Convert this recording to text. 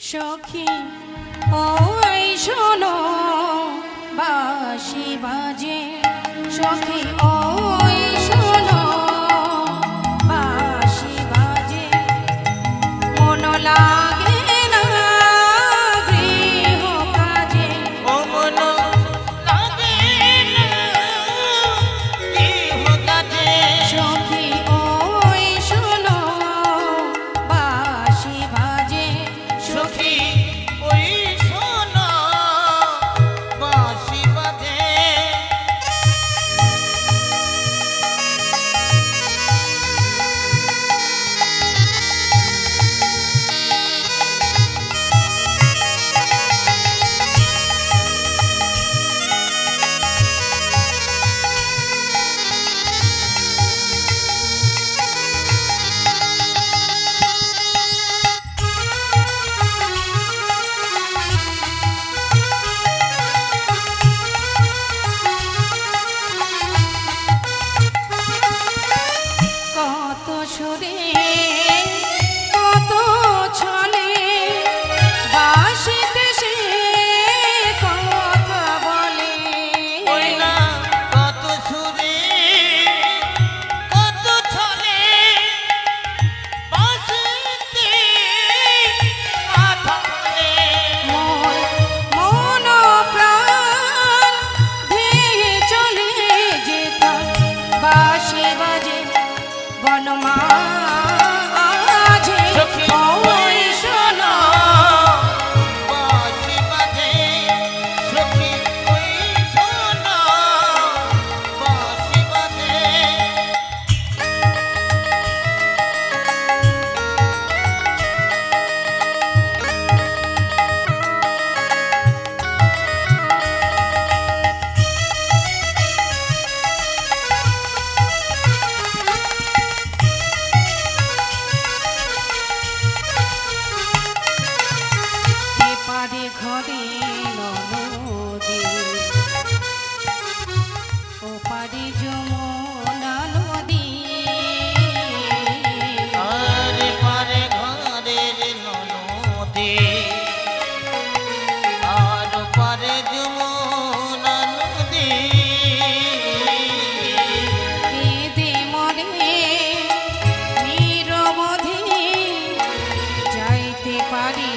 সখী ওই শোনো বাঁশি বাজে সখী ওই শোনো বাঁশি বাজে মন লাগে না গৃহ কাজে ও মন লাগে না গৃহ কাজে সখী ওই শোনো বাঁশি বাজে সখী ওই শোনো বাঁশি বাজে কত সুরে কত ছলে বাঁশিতে সে কথা বলে ওই না কত সুরে কত ছলে বাঁশিতে কথা বলে মোর মন প্রাণ ধেয়ে চলে যেতাম বাঁশি বাজে বনমাঝে সখী ওই শোনো বাঁশি বাজে সখী ওই শোনো বাঁশি বাজে এপারে ঘরে নদী ওপারে যমুনা নদী আরে পারে ঘরের নদী আর পারে যমুনা নদী কেঁদে মরে নিরবধি যাইতে পারি